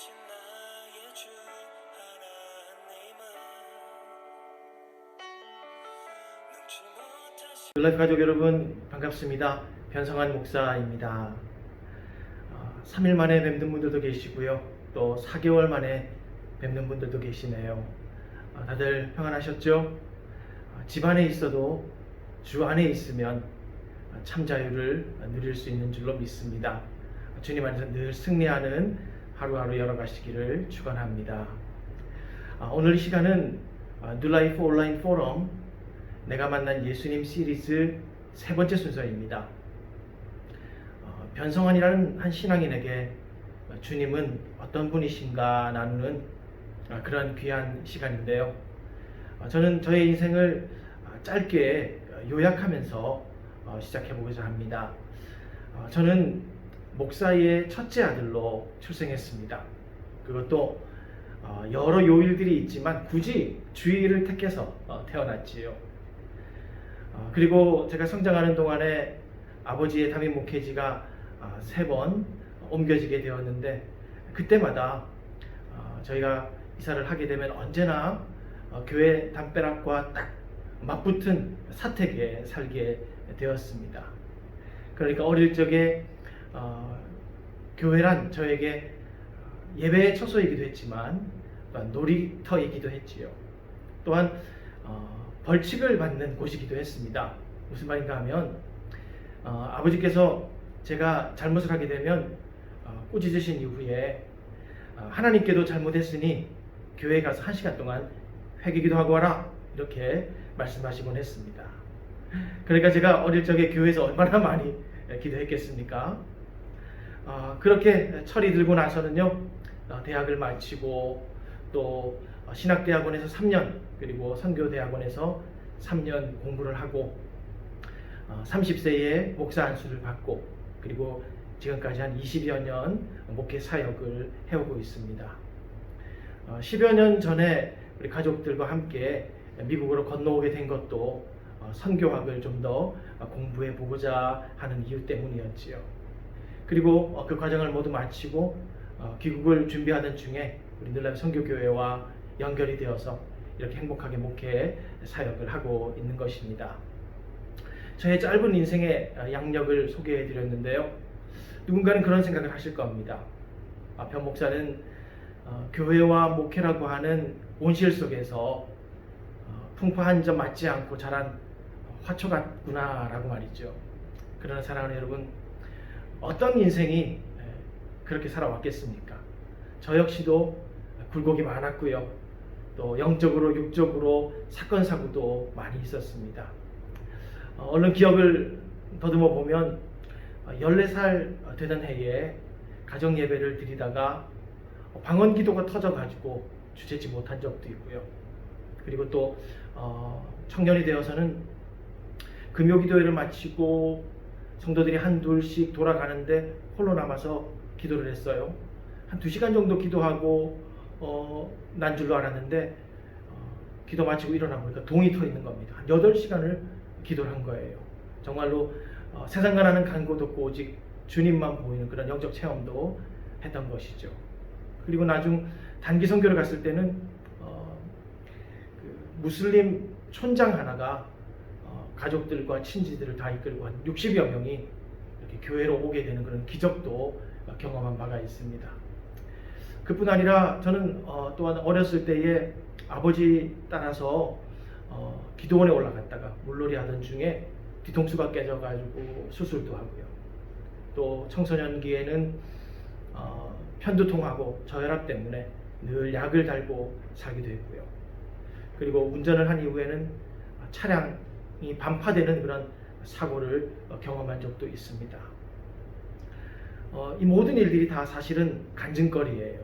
크신 나의 주 하나님은 능치 못하신 율라이프 가족 여러분 반갑습니다. 변성환 목사입니다. 3일 만에 뵙는 분들도 계시고요. 또 4개월 만에 뵙는 분들도 계시네요. 다들 평안하셨죠? 집안에 있어도 주 안에 있으면 참 자유를 누릴 수 있는 줄로 믿습니다. 주님 안에서 늘 승리하는 하루하루 열어가시기를 축원합니다. 오늘 이 시간은 뉴라이프 온라인 포럼 내가 만난 예수님 시리즈 세 번째 순서입니다. 변성환이라는 한 신앙인에게 주님은 어떤 분이신가 나누는 그런 귀한 시간인데요. 저는 저의 인생을 짧게 요약하면서 시작해보고자 합니다. 저는 목사의 첫째 아들로 출생했습니다. 그것도 여러 요일들이 있지만 굳이 주일을 택해서 태어났지요. 그리고 제가 성장하는 동안에 아버지의 담임 목회지가 3번 옮겨지게 되었는데 그때마다 저희가 이사를 하게 되면 언제나 교회 담벼락과 딱 맞붙은 사택에 살게 되었습니다. 그러니까 어릴 적에 교회란 저에게 예배의 처소이기도 했지만 또한 놀이터이기도 했지요. 또한 벌칙을 받는 곳이기도 했습니다. 무슨 말인가 하면 아버지께서 제가 잘못을 하게 되면 꾸짖으신 이후에 하나님께도 잘못했으니 교회에 가서 1시간 동안 회개기도 하고 와라 이렇게 말씀하시곤 했습니다. 그러니까 제가 어릴 적에 교회에서 얼마나 많이 기도했겠습니까? 그렇게 철이 들고 나서는요, 대학을 마치고 또 신학대학원에서 3년 그리고 선교대학원에서 3년 공부를 하고 30세에 목사 안수를 받고 그리고 지금까지 한 20여 년 목회 사역을 해오고 있습니다. 10여 년 전에 우리 가족들과 함께 미국으로 건너오게 된 것도 선교학을 좀 더 공부해 보고자 하는 이유 때문이었지요. 그리고 그 과정을 모두 마치고 귀국을 준비하던 중에 우리 늘라이프 선교교회와 연결이 되어서 이렇게 행복하게 목회 사역을 하고 있는 것입니다. 저의 짧은 인생의 양력을 소개해 드렸는데요. 누군가는 그런 생각을 하실 겁니다. 변 목사는 교회와 목회라고 하는 온실 속에서 풍파 한 점 맞지 않고 자란 화초 같구나 라고 말이죠. 그러나 사랑하는 여러분, 어떤 인생이 그렇게 살아왔겠습니까? 저 역시도 굴곡이 많았고요. 또 영적으로 육적으로 사건 사고도 많이 있었습니다. 얼른 기억을 더듬어 보면 14살 되던 해에 가정 예배를 드리다가 방언 기도가 터져가지고 주체치 못한 적도 있고요. 그리고 또 청년이 되어서는 금요 기도회를 마치고 성도들이 한둘씩 돌아가는데 홀로 남아서 기도를 했어요. 한 2시간 정도 기도하고 난 줄로 알았는데 기도 마치고 일어나 보니까 동이 터 있는 겁니다. 한 8시간을 기도를 한 거예요. 정말로 세상과 나는 간 곳 없고 오직 주님만 보이는 그런 영적 체험도 했던 것이죠. 그리고 나중 단기 선교를 갔을 때는 그 무슬림 촌장 하나가 가족들과 친지들을 다 이끌고 한 60여 명이 이렇게 교회로 오게 되는 그런 기적도 경험한 바가 있습니다. 그뿐 아니라 저는 또한 어렸을 때에 아버지 따라서 기도원에 올라갔다가 물놀이 하던 중에 뒤통수가 깨져가지고 수술도 하고요. 또 청소년기에는 편두통하고 저혈압 때문에 늘 약을 달고 살기도 했고요. 그리고 운전을 한 이후에는 차량이 반파되는 그런 사고를 경험한 적도 있습니다. 이 모든 일들이 다 사실은 간증거리예요.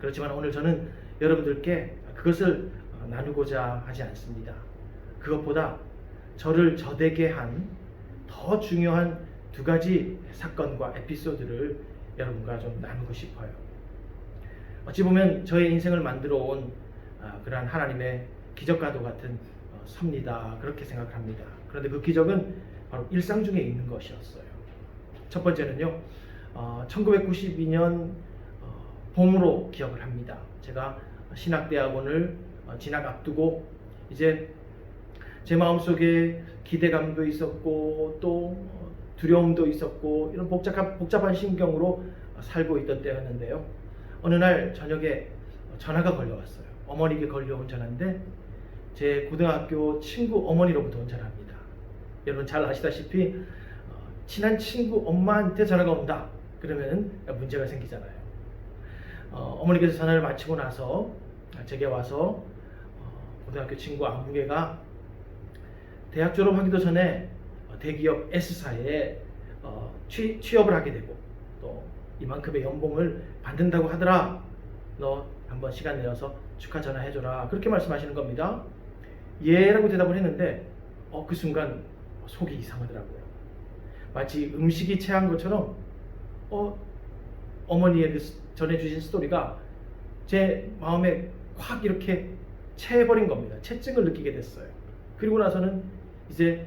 그렇지만 오늘 저는 여러분들께 그것을 나누고자 하지 않습니다. 그것보다 저를 저되게 한 더 중요한 2가지 사건과 에피소드를 여러분과 좀 나누고 싶어요. 어찌 보면 저의 인생을 만들어 온 그러한 하나님의 기적과도 같은 섭니다. 그렇게 생각합니다. 그런데 그 기적은 바로 일상 중에 있는 것이었어요. 첫 번째는요, 1992년 봄으로 기억을 합니다. 제가 신학대학원을 진학 앞두고 이제 제 마음속에 기대감도 있었고 또 두려움도 있었고 이런 복잡한 심경으로 살고 있던 때였는데요. 어느 날 저녁에 전화가 걸려왔어요. 어머니에게 걸려온 전화인데 제 고등학교 친구 어머니로부터 온 전화입니다. 여러분 잘 아시다시피 친한 친구 엄마한테 전화가 온다 그러면 문제가 생기잖아요. 어머니께서 전화를 마치고 나서 제게 와서 고등학교 친구 안부계가 대학 졸업하기도 전에 대기업 S사에 취업을 하게 되고 또 이만큼의 연봉을 받는다고 하더라. 너 한번 시간 내어서 축하 전화해줘라. 그렇게 말씀하시는 겁니다. 예 라고 대답을 했는데 그 순간 속이 이상하더라고요. 마치 음식이 체한 것처럼 어머니의 전해주신 스토리가 제 마음에 확 이렇게 채해버린 겁니다. 채증을 느끼게 됐어요. 그리고 나서는 이제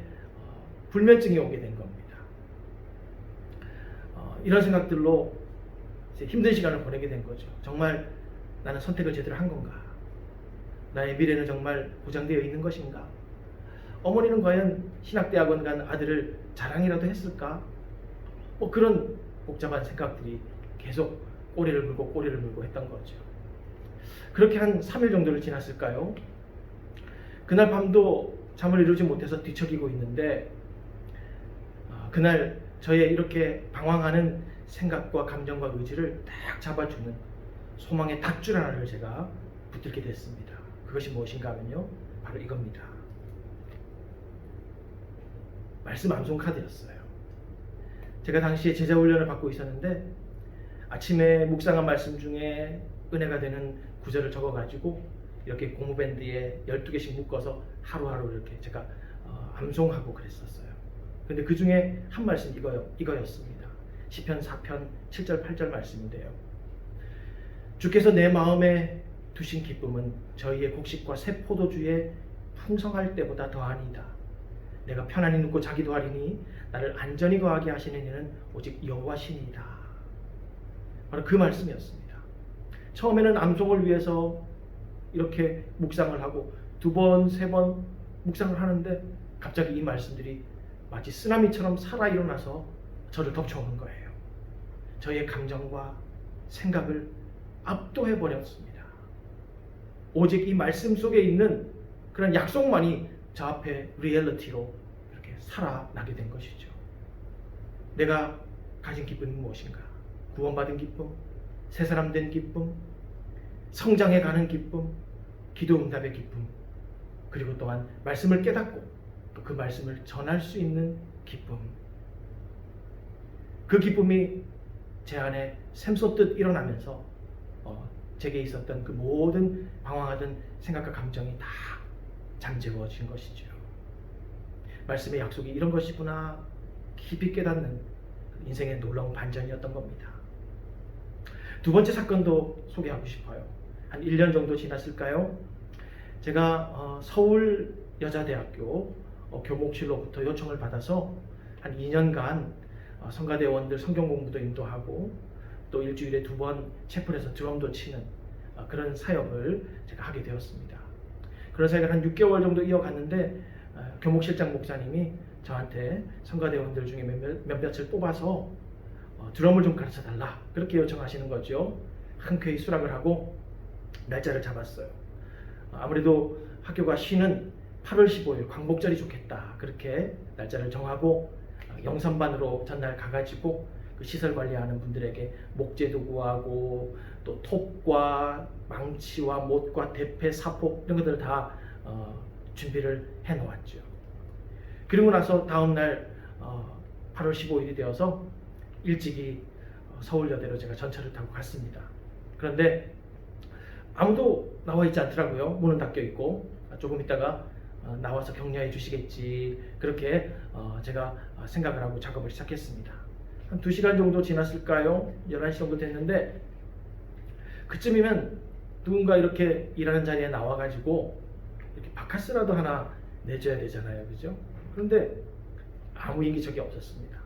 불면증이 오게 된 겁니다. 이런 생각들로 이제 힘든 시간을 보내게 된 거죠. 정말 나는 선택을 제대로 한 건가? 나의 미래는 정말 보장되어 있는 것인가? 어머니는 과연 신학대학원 간 아들을 자랑이라도 했을까? 그런 복잡한 생각들이 계속 꼬리를 물고 했던 거죠. 그렇게 한 3일 정도를 지났을까요? 그날 밤도 잠을 이루지 못해서 뒤척이고 있는데 그날 저의 이렇게 방황하는 생각과 감정과 의지를 딱 잡아주는 소망의 닷줄 하나를 제가 붙들게 됐습니다. 그것이 무엇인가 하면요, 바로 이겁니다. 말씀 암송 카드였어요. 제가 당시에 제자 훈련을 받고 있었는데 아침에 묵상한 말씀 중에 은혜가 되는 구절을 적어가지고 이렇게 고무밴드에 12개씩 묶어서 하루하루 이렇게 제가 암송하고 그랬었어요. 근데 그 중에 한 말씀 이거였습니다. 시편 4편 7절 8절 말씀인데요. 주께서 내 마음에 두신 기쁨은 저희의 곡식과 새 포도주에 풍성할 때보다 더하니이다. 내가 편안히 눕고 자기도 하리니 나를 안전히 거하게 하시는 이는 오직 여호와시니이다. 바로 그 말씀이었습니다. 처음에는 암송을 위해서 이렇게 묵상을 하고 2번, 3번 묵상을 하는데 갑자기 이 말씀들이 마치 쓰나미처럼 살아 일어나서 저를 덮쳐오는 거예요. 저의 감정과 생각을 압도해 버렸습니다. 오직 이 말씀 속에 있는 그런 약속만이 저 앞에 리얼리티로 이렇게 살아나게 된 것이죠. 내가 가진 기쁨이 무엇인가? 구원받은 기쁨, 새 사람 된 기쁨, 성장해 가는 기쁨, 기도 응답의 기쁨, 그리고 또한 말씀을 깨닫고 또 그 말씀을 전할 수 있는 기쁨. 그 기쁨이 제 안에 샘솟듯 일어나면서 제게 있었던 그 모든 방황하던 생각과 감정이 다 잠재워진 것이죠. 말씀의 약속이 이런 것이구나 깊이 깨닫는 인생의 놀라운 반전이었던 겁니다. 두 번째 사건도 소개하고 싶어요. 한 1년 정도 지났을까요? 제가 서울 여자대학교 교목실로부터 요청을 받아서 한 2년간 성가대원들 성경 공부도 인도하고 또 일주일에 2번 채플에서 드럼도 치는 그런 사역을 제가 하게 되었습니다. 그런 사역을 한 6개월 정도 이어갔는데 교목실장 목사님이 저한테 성가대원들 중에 몇몇을 뽑아서 드럼을 좀 가르쳐 달라 그렇게 요청하시는 거죠. 흔쾌히 수락을 하고 날짜를 잡았어요. 아무래도 학교가 쉬는 8월 15일 광복절이 좋겠다 그렇게 날짜를 정하고 영선반으로 전날 가가지고 그 시설 관리하는 분들에게 목재도 구하고 또 톱과 망치와 못과 대패, 사포 이런 것들을 다 준비를 해 놓았죠. 그리고 나서 다음날 8월 15일이 되어서 일찍이 서울여대로 제가 전철을 타고 갔습니다. 그런데 아무도 나와 있지 않더라고요. 문은 닫혀 있고 조금 있다가 나와서 격려해 주시겠지 그렇게 제가 생각을 하고 작업을 시작했습니다. 한 2시간 정도 지났을까요? 11시 정도 됐는데 그쯤이면 누군가 이렇게 일하는 자리에 나와가지고 이렇게 바카스라도 하나 내줘야 되잖아요. 그죠? 그런데 아무 인기척이 없었습니다.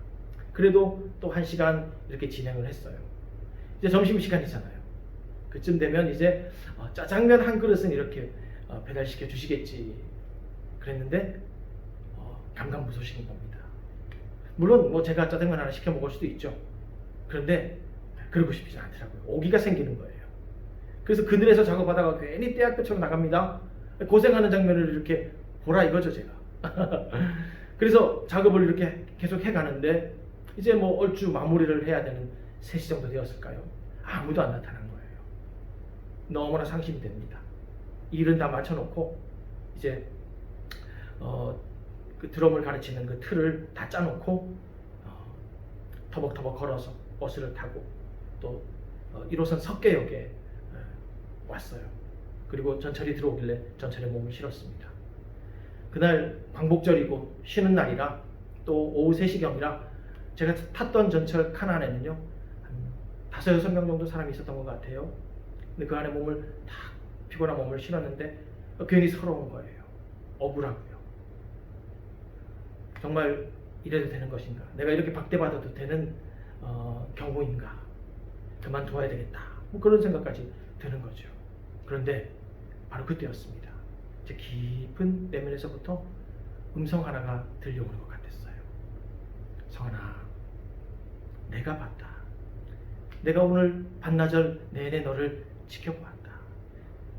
그래도 또 1시간 이렇게 진행을 했어요. 이제 점심시간이잖아요. 그쯤 되면 이제 짜장면 한 그릇은 이렇게 배달시켜 주시겠지 그랬는데 감감무소식인 겁니다. 물론 뭐 제가 짜장면 하나 시켜 먹을 수도 있죠. 그런데 그러고 싶지 않더라고요. 오기가 생기는 거예요. 그래서 그늘에서 작업하다가 괜히 떼약볕으로 나갑니다. 고생하는 장면을 이렇게 보라 이거죠 제가. 그래서 작업을 이렇게 계속 해가는데 이제 뭐 얼추 마무리를 해야 되는 3시 정도 되었을까요? 아무도 안 나타난 거예요. 너무나 상심이 됩니다. 일은 다 맞춰놓고 이제 그 드럼을 가르치는 그 틀을 다 짜놓고 터벅터벅 걸어서 버스를 타고 또 1호선 석계역에 왔어요. 그리고 전철이 들어오길래 전철에 몸을 실었습니다. 그날 광복절이고 쉬는 날이라 또 오후 3시경이라 제가 탔던 전철 칸 안에는요 한 5, 6명 정도 사람이 있었던 것 같아요. 근데 그 안에 몸을 탁 피곤한 몸을 실었는데 괜히 서러운 거예요. 억울하고요. 정말 이래도 되는 것인가? 내가 이렇게 박대받아도 되는 경우인가? 그만둬야 되겠다. 뭐 그런 생각까지 드는 거죠. 그런데 바로 그때였습니다. 제 깊은 내면에서부터 음성 하나가 들려오는 것 같았어요. 성환아, 내가 봤다. 내가 오늘 반나절 내내 너를 지켜보았다.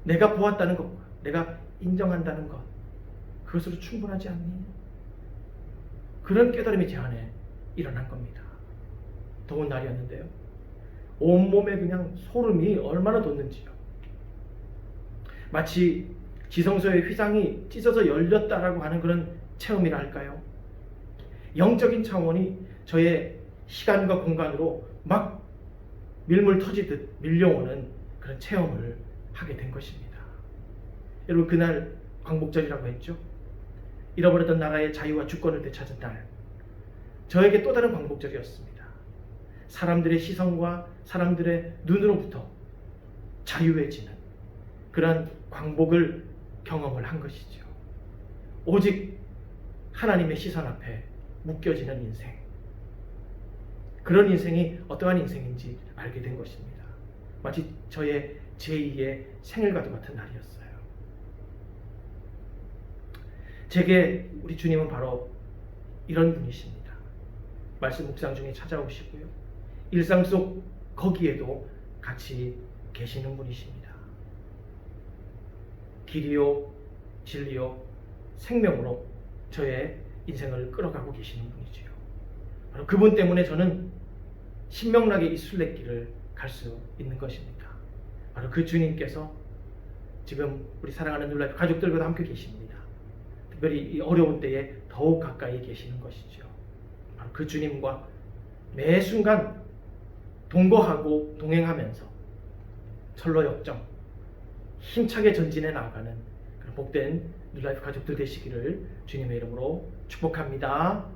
내가 보았다는 것과 내가 인정한다는 것, 그것으로 충분하지 않니? 그런 깨달음이 제 안에 일어난 겁니다. 더운 날이었는데요. 온몸에 그냥 소름이 얼마나 돋는지요. 마치 지성소의 휘장이 찢어져 열렸다라고 하는 그런 체험이라 할까요? 영적인 차원이 저의 시간과 공간으로 막 밀물 터지듯 밀려오는 그런 체험을 하게 된 것입니다. 여러분, 그날 광복절이라고 했죠. 잃어버렸던 나라의 자유와 주권을 되찾은 날, 저에게 또 다른 광복절이었습니다. 사람들의 시선과 사람들의 눈으로부터 자유해지는 그러한 광복을 경험을 한 것이죠. 오직 하나님의 시선 앞에 묶여지는 인생, 그런 인생이 어떠한 인생인지 알게 된 것입니다. 마치 저의 제2의 생일과도 같은 날이었어요. 제게 우리 주님은 바로 이런 분이십니다. 말씀 묵상 중에 찾아오시고요. 일상 속 거기에도 같이 계시는 분이십니다. 길이요, 진리요, 생명으로 저의 인생을 끌어가고 계시는 분이지요. 바로 그분 때문에 저는 신명나게 이 순례길을 갈 수 있는 것입니다. 바로 그 주님께서 지금 우리 사랑하는 뉴라이프 가족들과도 함께 계십니다. 특별히 이 어려운 때에 더욱 가까이 계시는 것이죠. 바로 그 주님과 매 순간 동거하고 동행하면서 철로 역정 힘차게 전진해 나아가는 그런 복된 뉴라이프 가족들 되시기를 주님의 이름으로 축복합니다.